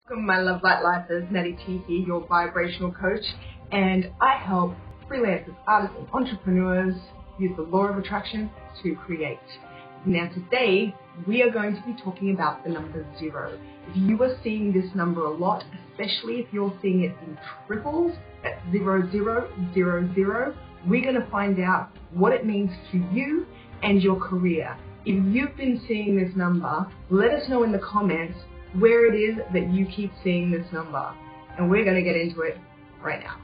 Welcome, my Love Light Lifers. Natty T here, your vibrational coach, and I help freelancers, artists, and entrepreneurs use the law of attraction to create. Now today, we are going to be talking about the number 0. If you are seeing this number a lot, especially if you're seeing it in triples, that's 0000, we're going to find out what it means to you and your career. If you've been seeing this number, let us know in the comments where it is that you keep seeing this number, and we're going to get into it right now.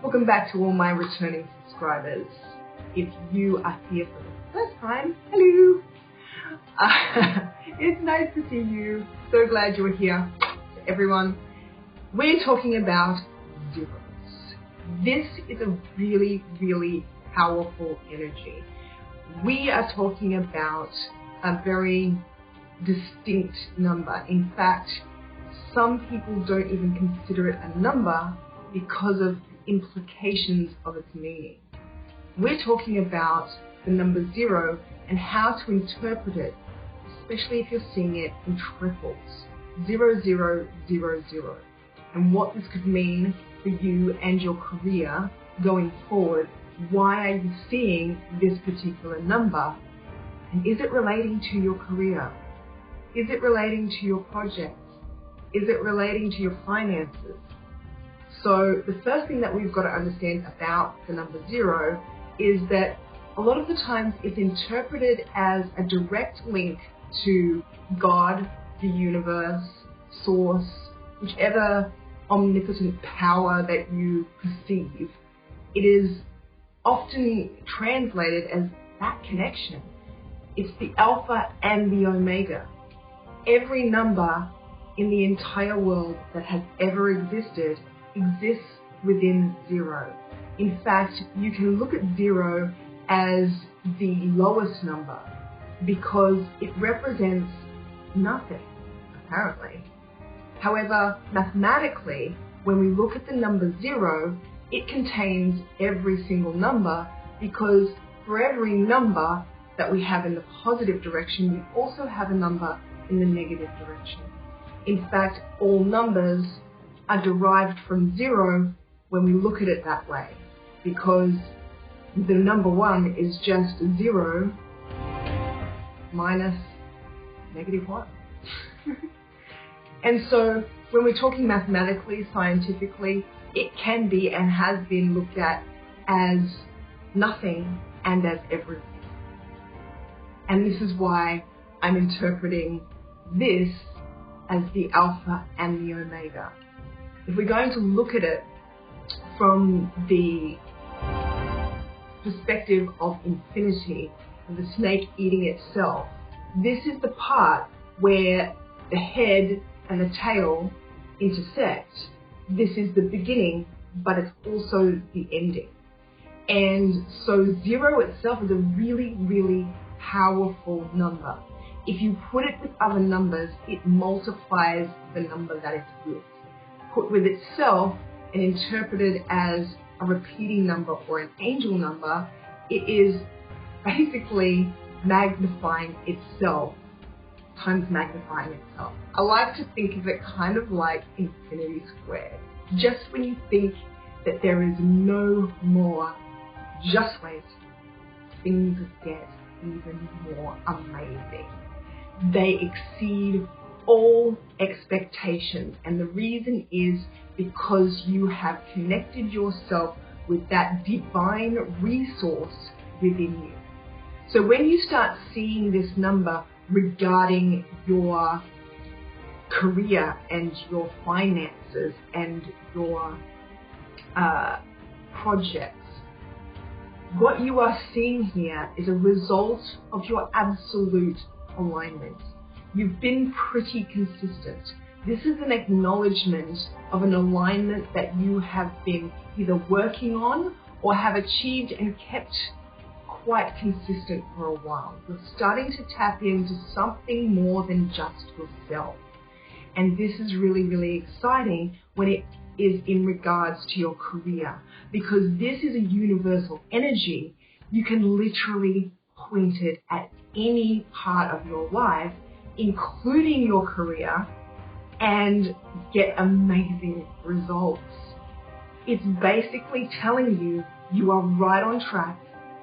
Welcome back to all my returning subscribers. If you are here for the first time, hello! It's nice to see you. So glad you are here. Everyone, we're talking about zeros. This is a really, really powerful energy. We are talking about a very distinct number. In fact, some people don't even consider it a number because of implications of its meaning. We're talking about the number 0 and how to interpret it, especially if you're seeing it in triples, 0000, and what this could mean for you and your career going forward. Why are you seeing this particular number? And is it relating to your career? Is it relating to your projects? Is it relating to your finances? So the first thing that we've got to understand about the number 0 is that a lot of the times it's interpreted as a direct link to God, the universe, source, whichever omnipotent power that you perceive. It is often translated as that connection. It's the alpha and the omega. Every number in the entire world that has ever exists within 0. In fact, you can look at 0 as the lowest number because it represents nothing, apparently. However, mathematically, when we look at the number 0, it contains every single number, because for every number that we have in the positive direction, we also have a number in the negative direction. In fact, all numbers are derived from 0 when we look at it that way, because the number 1 is just 0 minus negative 1. And so when we're talking mathematically, scientifically, it can be and has been looked at as nothing and as everything. And this is why I'm interpreting this as the alpha and the omega. If we're going to look at it from the perspective of infinity, and the snake eating itself, this is the part where the head and the tail intersect. This is the beginning, but it's also the ending. And so 0 itself is a really, really powerful number. If you put it with other numbers, it multiplies the number that it's with. Put with itself and interpreted as a repeating number or an angel number, it is basically magnifying itself times magnifying itself. I like to think of it kind of like infinity squared. Just when you think that there is no more, just wait, things get even more amazing. They exceed all expectations, and the reason is because you have connected yourself with that divine resource within you. So when you start seeing this number regarding your career and your finances and your projects, what you are seeing here is a result of your absolute alignment. You've been pretty consistent. This is an acknowledgement of an alignment that you have been either working on or have achieved and kept quite consistent for a while. You're starting to tap into something more than just yourself. And this is really, really exciting when it is in regards to your career, because this is a universal energy. You can literally point it at any part of your life, including your career, and get amazing results. It's basically telling you you are right on track,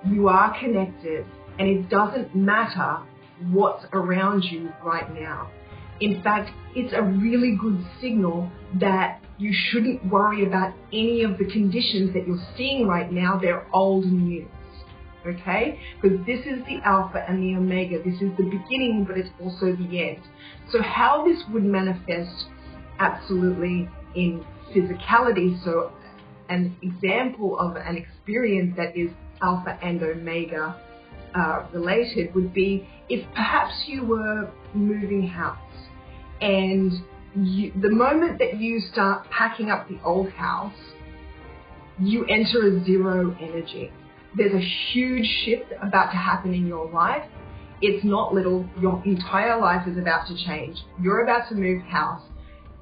you are connected, and it doesn't matter what's around you right now. In fact, it's a really good signal that you shouldn't worry about any of the conditions that you're seeing right now. They're old news, okay? Because this is the Alpha and the Omega. This is the beginning, but it's also the end. So how this would manifest absolutely in physicality, so an example of an experience that is Alpha and Omega related would be if perhaps you were moving house, and the moment that you start packing up the old house, you enter a zero energy. There's a huge shift about to happen in your life. It's not little. Your entire life is about to change. You're about to move house,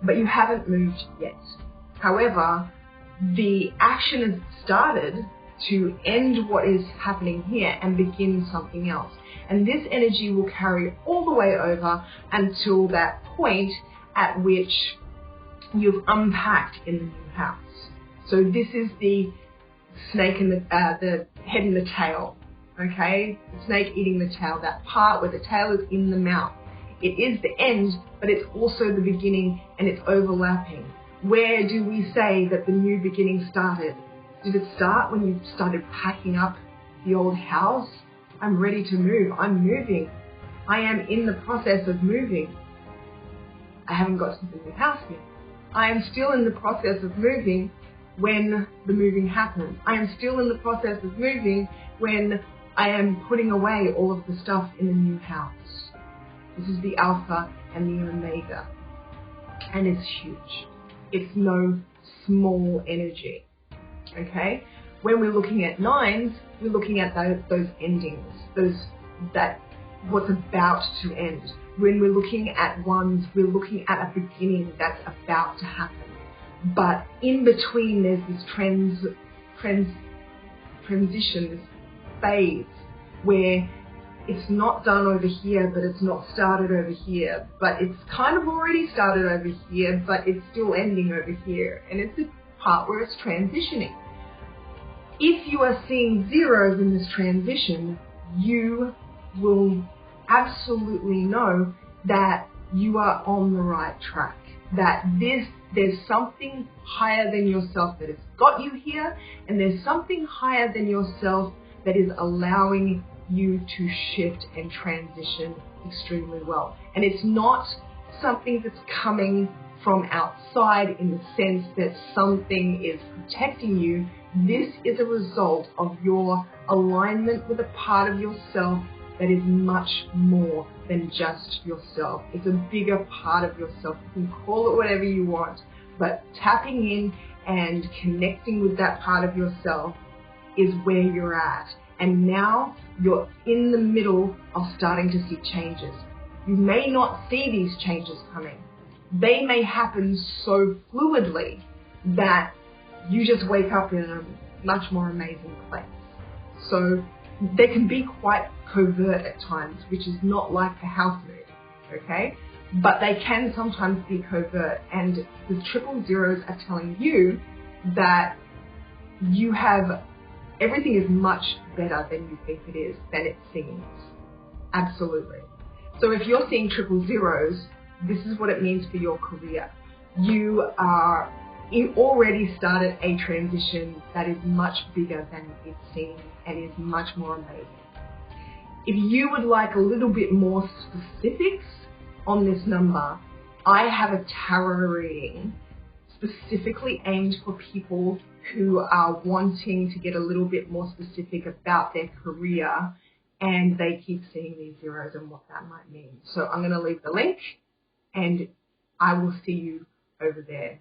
but you haven't moved yet. However, the action has started to end what is happening here and begin something else. And this energy will carry all the way over until that point at which you've unpacked in the new house. So this is the snake and the head and the tail, okay? The snake eating the tail, that part where the tail is in the mouth. It is the end, but it's also the beginning, and it's overlapping. Where do we say that the new beginning started? Did it start when you started packing up the old house? I'm ready to move. I'm moving. I am in the process of moving. I haven't got to the new house yet. I am still in the process of moving when the moving happens. I am still in the process of moving when I am putting away all of the stuff in the new house. This is the Alpha and the Omega. And it's huge. It's no small energy. Okay? When we're looking at nines, we're looking at those endings, what's about to end. When we're looking at ones, we're looking at a beginning that's about to happen. But in between, there's this transition, this phase where it's not done over here, but it's not started over here, but it's kind of already started over here, but it's still ending over here. And it's the part where it's transitioning. If you are seeing zeros in this transition, you will absolutely know that you are on the right track, that there's something higher than yourself that has got you here, and there's something higher than yourself that is allowing you to shift and transition extremely well. And it's not something that's coming from outside in the sense that something is protecting you. This is a result of your alignment with a part of yourself that is much more than just yourself. It's a bigger part of yourself. You can call it whatever you want, but tapping in and connecting with that part of yourself is where you're at. And now you're in the middle of starting to see changes. You may not see these changes coming. They may happen so fluidly that you just wake up in a much more amazing place. So they can be quite covert at times, which is not like the house move, okay? But they can sometimes be covert, and the triple zeros are telling you that you have, everything is much better than you think it is, than it seems. Absolutely. So if you're seeing triple zeros, this is what it means for your career. You already started a transition that is much bigger than it seems and is much more amazing. If you would like a little bit more specifics on this number, I have a tarot reading specifically aimed for people who are wanting to get a little bit more specific about their career, and they keep seeing these zeros and what that might mean. So I'm going to leave the link, and I will see you over there.